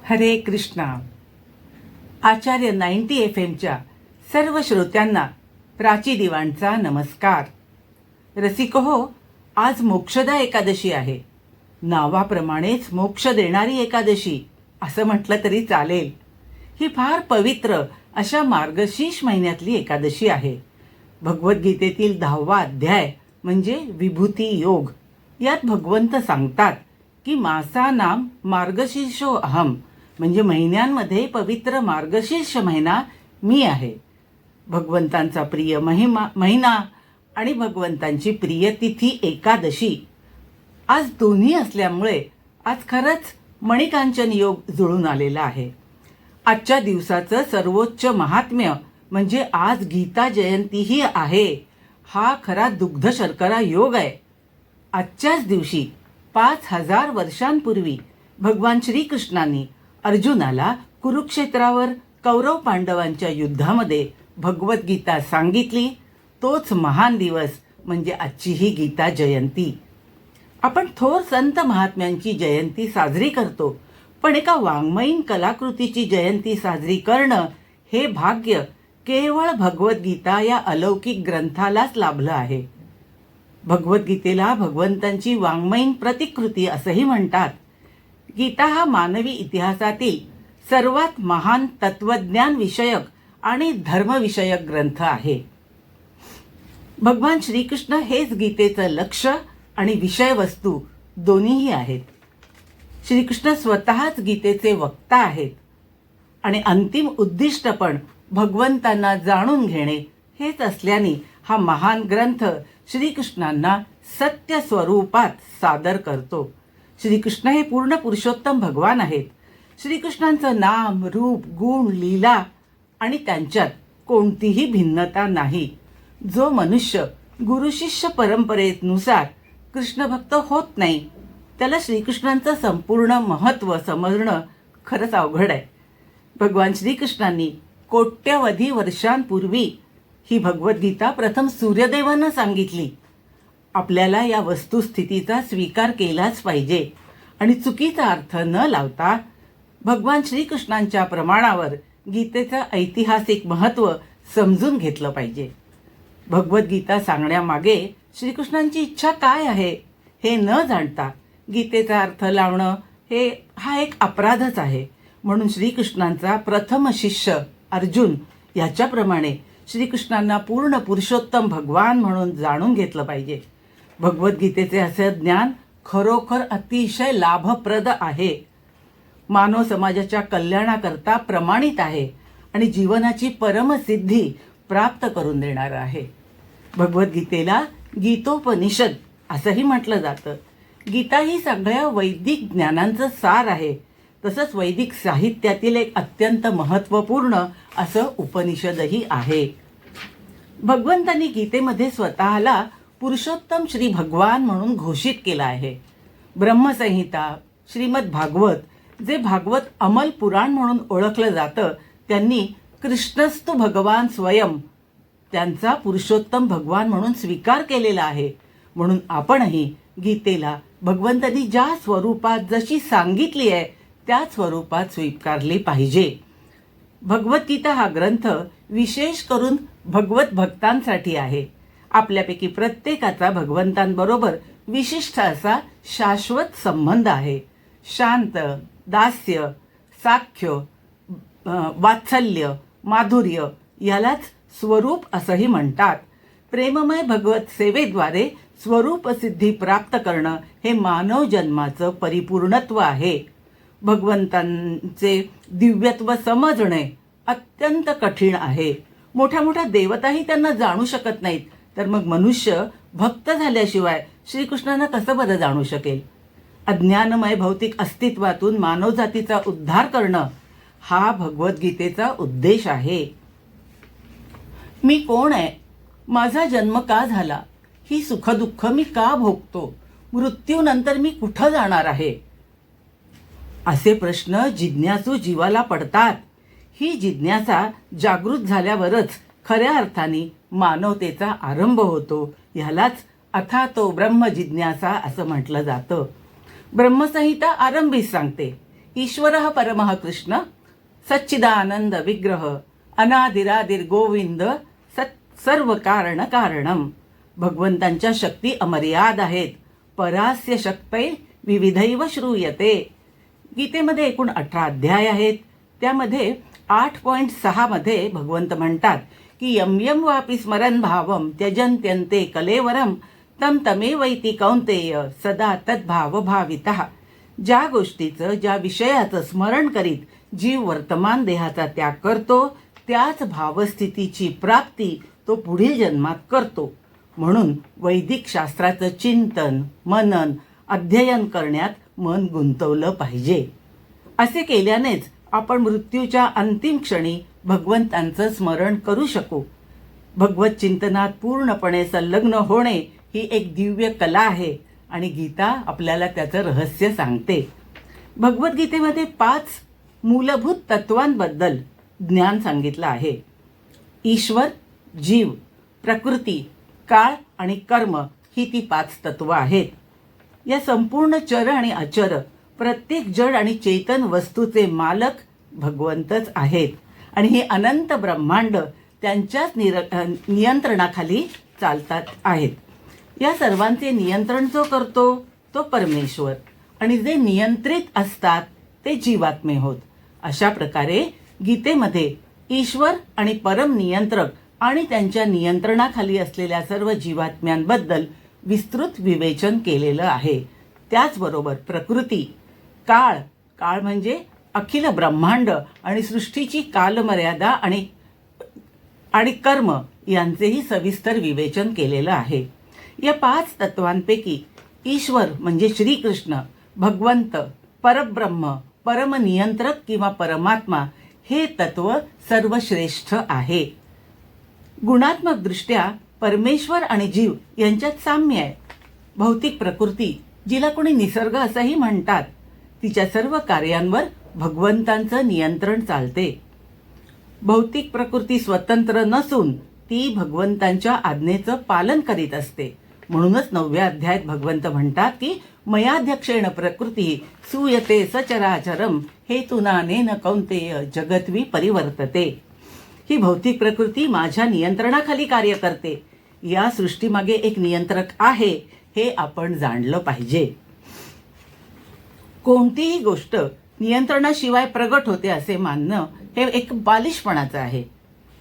हरे कृष्णा. आचार्य 90 FM सर्व श्रोत्यांना प्राची दिवाणचा नमस्कार. रसिको, आज मोक्षदा एकादशी आहे. नावाप्रमाणेच मोक्ष देणारी एकादशी असं म्हटलं तरी चालेल. ही फार पवित्र अशा मार्गशीर्ष महिन्यातली एकादशी आहे. भगवद्गीतेतील 10वा अध्याय म्हणजे विभूती योग यात भगवंत सांगतात की मासानाम मार्गशीर्षो अहम, म्हणजे महिन्यांमध्ये पवित्र मार्गशीर्ष महिना मी आहे. भगवंतांचा प्रिय महिना आणि भगवंतांची प्रिय तिथी एकादशी आज दोन्ही असल्यामुळे आज खरंच मणिकांचन योग जुळून आलेला आहे. आजच्या दिवसाचं सर्वोच्च महात्म्य म्हणजे आज गीता जयंतीही आहे. हा खरा दुग्ध शर्करा योग आहे. आजच्याच दिवशी 5000 वर्षांपूर्वी भगवान श्रीकृष्णांनी अर्जुनाला कुरुक्षेत्रावर कौरव पांडवांच्या युद्धामध्ये भगवद्गीता सांगितली. तोच महान दिवस म्हणजे आजची ही गीता जयंती. आपण थोर संत महात्म्यांची जयंती साजरी करतो, पण एका वाङ्मयीन कलाकृतीची जयंती साजरी करणं हे भाग्य केवळ भगवद्गीता या अलौकिक ग्रंथालाच लाभलं आहे. भगवद्गीतेला भगवंतांची वाङ्मयीन प्रतिकृती असंही म्हणतात. गीता हा मानवी इतिहासातील सर्वात महान तत्वज्ञान विषयक आणि धर्मविषयक ग्रंथ आहे. भगवान श्रीकृष्ण हेच गीतेचं लक्ष आणि विषयवस्तू दोन्हीही आहेत. श्रीकृष्ण स्वतःच गीतेचे वक्ता आहेत आणि अंतिम उद्दिष्ट पण भगवंतांना जाणून घेणे हेच असल्याने हा महान ग्रंथ श्रीकृष्णांना सत्य स्वरूपात सादर करतो. श्रीकृष्ण हे पूर्ण पुरुषोत्तम भगवान आहेत. श्रीकृष्णांचं नाम, रूप, गुण, लीला आणि त्यांच्यात कोणतीही भिन्नता नाही. जो मनुष्य गुरुशिष्य परंपरेनुसार कृष्णभक्त होत नाही त्याला श्रीकृष्णांचं संपूर्ण महत्त्व समजणं खरंच अवघड आहे. भगवान श्रीकृष्णांनी कोट्यवधी वर्षांपूर्वी ही भगवद्गीता प्रथम सूर्यदेवांना सांगितली. आपल्याला या वस्तुस्थितीचा स्वीकार केलाच पाहिजे आणि चुकीचा अर्थ न लावता भगवान श्रीकृष्णांच्या प्रमाणावर गीतेचं ऐतिहासिक महत्त्व समजून घेतलं पाहिजे. भगवद्गीता सांगण्यामागे श्रीकृष्णांची इच्छा काय आहे हे न जाणता गीतेचा अर्थ लावणं हा एक अपराधच आहे. म्हणून श्रीकृष्णांचा प्रथम शिष्य अर्जुन याच्याप्रमाणे श्रीकृष्णांना पूर्ण पुरुषोत्तम भगवान म्हणून जाणून घेतलं पाहिजे. भगवद्गीतेचे असे ज्ञान खरोखर अतिशय लाभप्रद आहे. मानव समाजाच्या कल्याणाकरता प्रमाणित आहे आणि जीवनाची परमसिद्धी प्राप्त करून देणार आहे. भगवद्गीतेला गीतोपनिषद असंही म्हटलं जातं. गीता ही सगळ्या वैदिक ज्ञानांचं सार आहे. तसंच वैदिक साहित्यातील एक अत्यंत महत्त्वपूर्ण असं उपनिषदही आहे. भगवंतांनी गीतेमध्ये स्वतःला पुरुषोत्तम श्री भगवान म्हणून घोषित केला आहे. ब्रह्मसंहिता, श्रीमद भागवत, जे भागवत अमल पुराण म्हणून ओळखलं जातं, त्यांनी कृष्णस्तु भगवान स्वयं त्यांचा पुरुषोत्तम भगवान म्हणून स्वीकार केलेला आहे. म्हणून आपणही गीतेला भगवंतांनी ज्या स्वरूपात जशी सांगितली आहे त्या स्वरूपात स्वीकारली पाहिजे. भगवद्गीता हा ग्रंथ विशेष करून भगवत भक्तांसाठी आहे. आपल्यापैकी प्रत्येकाचा भगवंतांबरोबर विशिष्ट असा शाश्वत संबंध आहे. शांत, दास्य, साख्य, वात्सल्य, माधुर्य यालाच स्वरूप असंही म्हणतात. प्रेममय भगवत सेवेद्वारे स्वरूपसिद्धी प्राप्त करणं हे मानव जन्माचं परिपूर्णत्व आहे. भगवंतांचे दिव्यत्व समजणे अत्यंत कठीण आहे. मोठ्या मोठ्या देवताही त्यांना जाणू शकत नाहीत, तर मग मनुष्य भक्त झाल्याशिवाय श्रीकृष्णांना कसं बरं जाणू शकेल. अज्ञानमय भौतिक अस्तित्वातून मानवजातीचा उद्धार करणं हा भगवद्गीतेचा उद्देश आहे. मी कोण आहे, माझा जन्म का झाला, ही सुखदुःख मी का भोगतो, मृत्यूनंतर मी कुठं जाणार आहे, असे प्रश्न जिज्ञासू जीवाला पडतात. ही जिज्ञासा जागृत झाल्यावरच खऱ्या अर्थाने मानवतेचा आरंभ होतो. ह्यालाच अथातो ब्रह्म जिज्ञासा असं म्हटलं जातं. ब्रह्मसंहिता आरंभीच सांगते ईश्वरः परमः कृष्ण सच्चिदानंद विग्रह अनादिरादिर गोविंद सर्व कारण कारणम. भगवंतांच्या शक्ती अमर्याद आहेत. परास्य शक्तै विविधैव श्रूयते. गीतेमध्ये एकूण 18 अध्याय आहेत. त्यामध्ये 8.6 मध्ये भगवंत म्हणतात की यम यम वापि स्मरन् भावम त्यजन्त्यन्ते कलेवरम तम तमेवैति कौंतेय सदा तद्भाव भावितः. ज्या गोष्टीचं, ज्या विषयाचं स्मरण करीत जीव वर्तमान देहाचा त्याग करतो, त्याच भावस्थितीची प्राप्ती तो पुढील जन्मात करतो. म्हणून वैदिक शास्त्राचं चिंतन, मनन, अध्ययन करण्यात मन गुंतवलं पाहिजे. असे केल्यानेच आपण मृत्यूच्या अंतिम क्षणी भगवंतांचं स्मरण करू शकू. भगवत चिंतनात पूर्णपणे संलग्न होणे ही एक दिव्य कला आहे आणि गीता आपल्याला त्याचं रहस्य सांगते. भगवद्गीतेमध्ये 5 मूलभूत तत्वांबद्दल ज्ञान सांगितलं आहे. ईश्वर, जीव, प्रकृती, काळ आणि कर्म ही ती 5 तत्व आहेत. या संपूर्ण चर आणि अचर, प्रत्येक जड आणि चेतन वस्तूचे मालक भगवंतच आहेत आणि हे अनंत ब्रह्मांड त्यांच्याच नियंत्रणाखाली चालतात आहेत. या सर्वांचे नियंत्रण जो करतो तो परमेश्वर आणि जे नियंत्रित असतात ते जीवात्मे होत. अशा प्रकारे गीतेमध्ये ईश्वर आणि परम नियंत्रक आणि त्यांच्या नियंत्रणाखाली असलेल्या सर्व जीवात्म्यांबद्दल विस्तृत विवेचन केलेलं आहे. त्याचबरोबर प्रकृती, काळ, काळ म्हणजे अखिल ब्रह्मांड आणि सृष्टीची कालमर्यादा आणि कर्म यांचेही सविस्तर विवेचन केलेलं आहे. या 5 तत्वांपैकी ईश्वर म्हणजे श्रीकृष्ण, भगवंत, परब्रह्म, परमनियंत्रक किंवा परमात्मा हे तत्व सर्वश्रेष्ठ आहे. गुणात्मक दृष्ट्या परमेश्वर आणि जीव यांच्यात साम्य आहे. भौतिक प्रकृती, जिला कोणी निसर्ग असंही म्हणतात, तिच्या सर्व कार्यांवर भगवंतांचं नियंत्रण चालते. भौतिक प्रकृती स्वतंत्र नसून ती भगवंतांच्या आज्ञेचं पालन करीत असते. म्हणूनच 9व्या अध्यायात भगवंत म्हणतात की मयाध्यक्षेण प्रकृती सूयते सचराचरम हेतुनानेन कौंतेय जगत्वी परिवर्तते. ही भौतिक प्रकृती माझ्या नियंत्रणाखाली कार्य करते. या सृष्टीमागे एक नियंत्रक आहे हे आपण जाणलं पाहिजे. कोणतीही गोष्ट नियंत्रणाशिवाय प्रगट होते असे मानणं हे एक बालिशपणाचं आहे.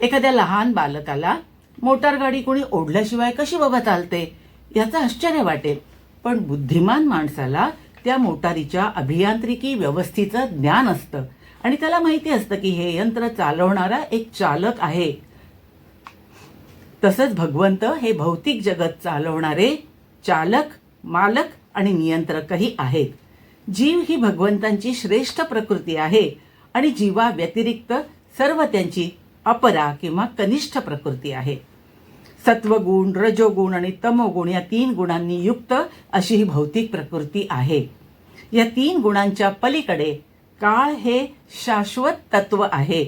एखाद्या लहान बालकाला मोटारगाडी कोणी ओढल्याशिवाय कशी बाबा चालते याचं आश्चर्य वाटेल, पण बुद्धिमान माणसाला त्या मोटारीच्या अभियांत्रिकी व्यवस्थेचं ज्ञान असतं आणि त्याला माहिती असतं की हे यंत्र चालवणारा एक चालक आहे. तसंच भगवंत हे भौतिक जगत चालवणारे चालक, मालक आणि नियंत्रकही आहेत. जीव ही भगवंतांची श्रेष्ठ प्रकृती आहे आणि जीवा व्यतिरिक्त सर्व त्यांची अपरा किंवा कनिष्ठ प्रकृती आहे. सत्वगुण, रजोगुण आणि तमोगुण या 3 गुणांनी युक्त अशी ही भौतिक प्रकृती आहे. या 3 गुणांच्या पलीकडे काळ हे शाश्वत तत्व आहे.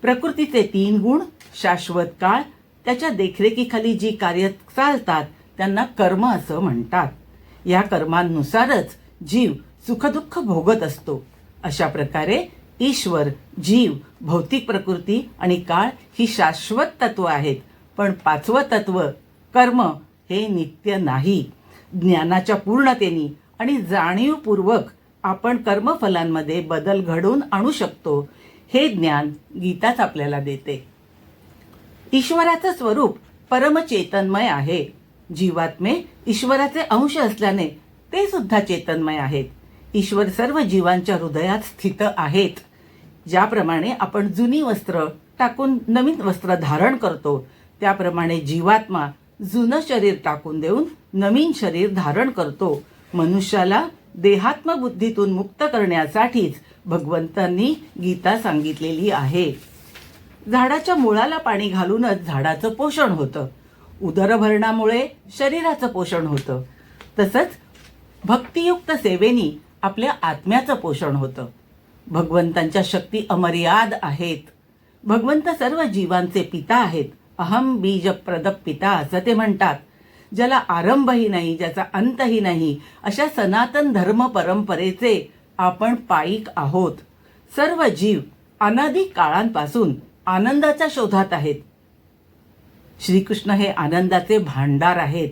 प्रकृतीचे 3 गुण, शाश्वत काळ, त्याच्या देखरेखीखाली जी कार्य चालतात त्यांना कर्म असं म्हणतात. या कर्मांनुसारच जीव सुखदुःख भोगत असतो. अशा प्रकारे ईश्वर, जीव, भौतिक प्रकृती आणि काळ ही शाश्वत तत्व आहेत. पण 5वं तत्व कर्म हे नित्य नाही. ज्ञानाच्या पूर्णतेने आणि जाणीवपूर्वक आपण कर्मफलांमध्ये बदल घडवून आणू शकतो. हे ज्ञान गीताच आपल्याला देते. ईश्वराचं स्वरूप परमचेतनमय आहे. जीवात्मे ईश्वराचे अंश असल्याने ते सुद्धा चेतनमय आहेत. ईश्वर सर्व जीवांच्या हृदयात स्थित आहेत. ज्याप्रमाणे आपण जुनी वस्त्र टाकून नवीन वस्त्र धारण करतो, त्याप्रमाणे जीवात्मा जुनं शरीर टाकून देऊन नवीन शरीर धारण करतो. मनुष्याला देहात्मबुद्धीतून मुक्त करण्यासाठीच भगवंतांनी गीता सांगितलेली आहे. झाडाच्या मुळाला पाणी घालूनच झाडाचं पोषण होतं. उदरभरणामुळे शरीराचं पोषण होतं. तसंच भक्तियुक्त सेवेनी आपल्या आत्म्याचं पोषण होतं. भगवंतांच्या शक्ती अमर्याद आहेत. भगवंत सर्व जीवांचे पिता आहेत. अहम बीज प्रदप पिता असं ते म्हणतात. ज्याला आरंभही नाही, ज्याचा अंतही नाही, अशा सनातन धर्म परंपरेचे आपण पायिक आहोत. सर्व जीव अनादी काळांपासून आनंदाच्या शोधात आहेत. श्रीकृष्ण हे आनंदाचे भांडार आहेत,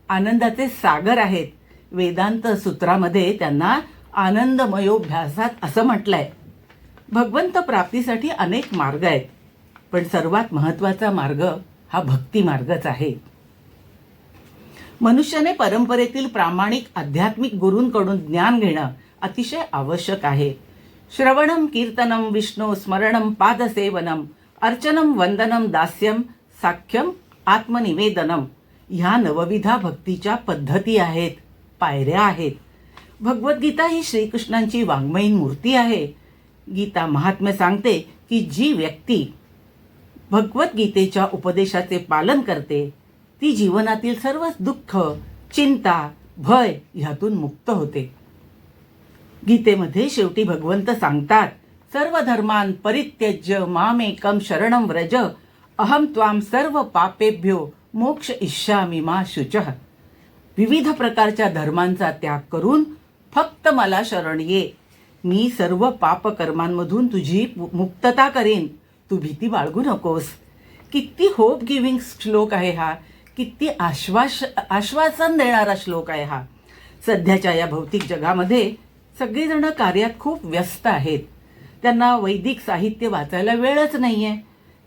आनंदाचे सागर आहेत. वेदांत सूत्रामध्ये त्यांना आनंदमयोभ्यासात असं म्हटलंय. भगवंत प्राप्तीसाठी अनेक मार्ग आहेत, पण सर्वात महत्त्वाचा मार्ग हा भक्ती मार्गच आहे. मनुष्याने परंपरेतील प्रामाणिक आध्यात्मिक गुरूंकडून ज्ञान घेणं अतिशय आवश्यक आहे. श्रवणम कीर्तनम विष्णू स्मरणम पादसेवनम अर्चनम वंदनम दास्यम साख्यम आत्मनिवेदनम ह्या नवविधा भक्तीच्या पद्धती आहेत, पायऱ्या आहेत. भगवद्गीता ही श्रीकृष्णांची वाङ्मयीन मूर्ती आहे. गीता महात्म्य सांगते की जी व्यक्ती भगवद्गीतेच्या उपदेशाचे पालन करते ती जीवनातील सर्व दुःख, चिंता, भय ह्यातून मुक्त होते. गीतेमध्ये शेवटी भगवंत सांगतात, सर्व धर्मान् परित्यज्य मामेकं शरणं व्रज अहम त्वां सर्व पापेभ्यो मोक्ष इष्यामि मा शुचः. विविध प्रकारच्या धर्मांचा त्याग करून फक्त मला शरण ये. मी सर्व पापकर्मांमधून तुझी मुक्तता करीन. तू भीती बाळगू नकोस. किती होप गिव्हिंग श्लोक आहे हा. किती आश्वासन देणारा श्लोक आहे हा. सध्याच्या या भौतिक जगामध्ये सगळेजण कार्यात खूप व्यस्त आहेत. त्यांना वैदिक साहित्य वाचायला वेळच नाहीये.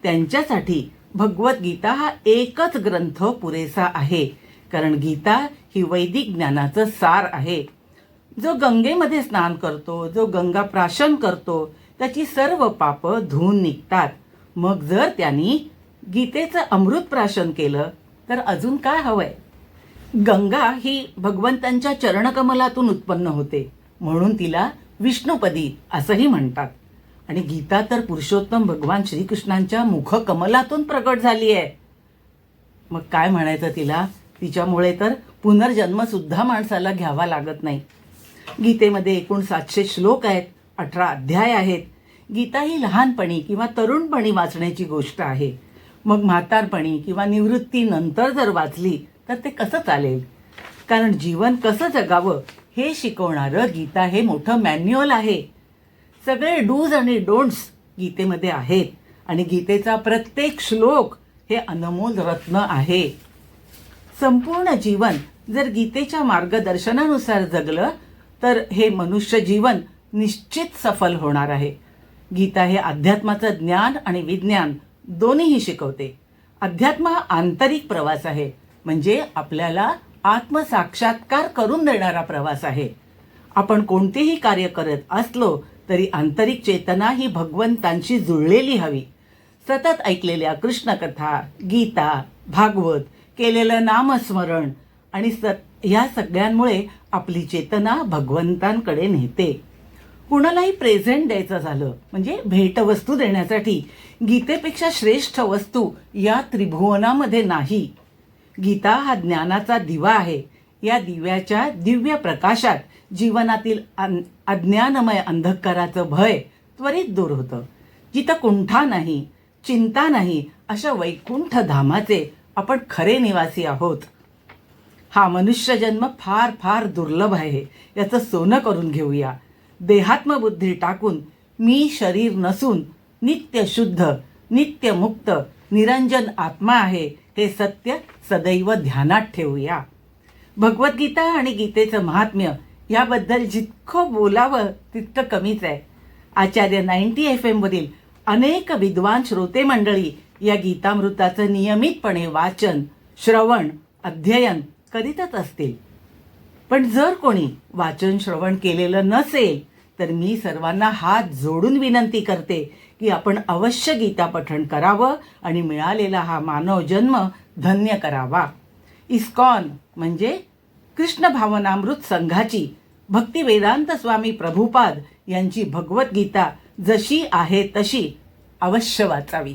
त्यांच्यासाठी भगवद्गीता हा एकच ग्रंथ पुरेसा आहे. कारण गीता ही वैदिक ज्ञानाचं सार आहे. जो गंगेमध्ये स्नान करतो, जो गंगा प्राशन करतो, त्याची सर्व पापं धुवून निघतात. मग जर त्यांनी गीतेचं अमृत प्राशन केलं तर अजून काय हवंय. गंगा ही भगवंतांच्या चरणकमलातून उत्पन्न होते, म्हणून तिला विष्णुपदी असंही म्हणतात. आणि गीता तर पुरुषोत्तम भगवान श्रीकृष्णांच्या मुखकमलातून प्रकट झाली आहे. मग काय म्हणायचं तिला. तिच्यामुळे तर पुनर्जन्म सुद्धा माणसाला घ्यावा लागत नाही. गीतेमध्ये एकूण 700 श्लोक आहेत, 18 अध्याय आहेत. गीता ही लहानपणी किंवा तरुणपणी वाचण्याची गोष्ट आहे. मग म्हातारपणी किंवा निवृत्तीनंतर जर वाचली तर ते कसं चालेल. कारण जीवन कसं जगावं हे शिकवणारं गीता हे मोठं मॅन्युअल आहे. सगळे डूज आणि डोंट्स गीतेमध्ये आहेत. आणि गीतेचा प्रत्येक श्लोक हे अनमोल रत्न आहे. संपूर्ण जीवन जर गीतेच्या मार्गदर्शनानुसार जगलं तर हे मनुष्य जीवन निश्चित सफल होणार आहे. गीता हे अध्यात्माचं ज्ञान आणि विज्ञान दोन्हीही शिकवते. अध्यात्म हा आंतरिक प्रवास आहे, म्हणजे आपल्याला आत्मसाक्षात्कार करून देणारा प्रवास आहे. आपण कोणतेही कार्य करत असलो तरी आंतरिक चेतना ही भगवंतांशी जुळलेली हवी. सतत ऐकलेल्या कृष्णकथा, गीता, भागवत, केलेलं नामस्मरण आणि ह्या सगळ्यांमुळे आपली चेतना भगवंतांकडे नेते. कुणालाही प्रेझेंट द्यायचं झालं म्हणजे भेटवस्तू देण्यासाठी गीतेपेक्षा श्रेष्ठ वस्तू या त्रिभुवनामध्ये नाही. गीता हा ज्ञानाचा दिवा आहे. या दिव्याच्या दिव्य प्रकाशात जीवनातील अज्ञानमय अंधकाराचं भय त्वरित दूर होतं. जिथं कुंठा नाही, चिंता नाही, अशा वैकुंठ धामाचे आपण खरे निवासी आहोत. हा मनुष्य जन्म फार फार दुर्लभ आहे. याचं सोनं करून घेऊया. देहात्मबुद्धी टाकून मी शरीर नसून नित्य शुद्ध, नित्य मुक्त, निरंजन आत्मा आहे हे सत्य सदैव ध्यानात ठेवूया. भगवद्गीता आणि गीतेचं महात्म्य याबद्दल जितकं बोलावं तितकं कमीच आहे. आचार्य 90 FM वरील अनेक विद्वान श्रोते मंडळी या गीतामृताचं नियमितपणे वाचन, श्रवण, अध्ययन करीतच असतील. पण जर कोणी वाचन श्रवण केलेलं नसेल तर मी सर्वांना हात जोडून विनंती करते की आपण अवश्य गीता पठण करावं आणि मिळालेला हा मानव जन्म धन्य करावा. इस्कॉन म्हणजे कृष्ण भावनामृत संघाची भक्ती वेदांत स्वामी प्रभुपाद यांची भगवद्गीता जशी आहे तशी अवश्य वाचावी.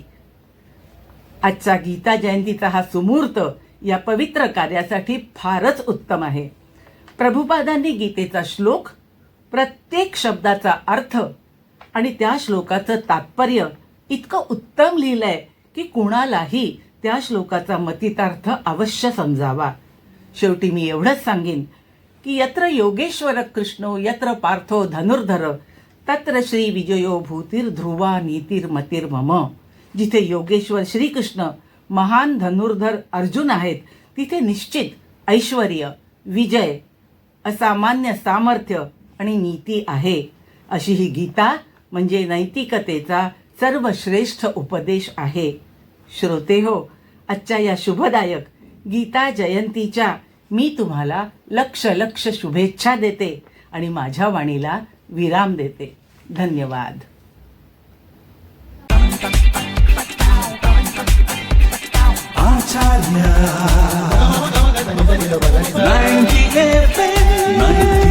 आजचा गीता जयंतीचा हा सुमुहूर्त या पवित्र कार्यासाठी फारच उत्तम आहे. प्रभुपादांनी गीतेचा श्लोक, प्रत्येक शब्दाचा अर्थ आणि त्या श्लोकाचं तात्पर्य इतकं उत्तम लिहिलंय की कुणालाही त्या श्लोकाचा मतितार्थ अवश्य समजावा. शेवटी मी एवढंच सांगेन की यत्र योगेश्वर कृष्णो यत्र पार्थो धनुर्धर तत्र श्री विजयो भूतिर्ध्रुवा नीतिर्मतिर्मम. जिथे योगेश्वर श्रीकृष्ण महान धनुर्धर अर्जुन आहेत तिथे निश्चित ऐश्वर्य, विजय, असामान्य सामर्थ्य आणि नीती आहे. अशी ही गीता म्हणजे नैतिकतेचा सर्वश्रेष्ठ उपदेश आहे. श्रोते हो, आजच्या या शुभदायक गीता जयंतीच्या मी तुम्हाला लक्ष लक्ष शुभेच्छा देते आणि माझ्या वाणीला विराम देते. धन्यवाद. आचार्य 90 FM 90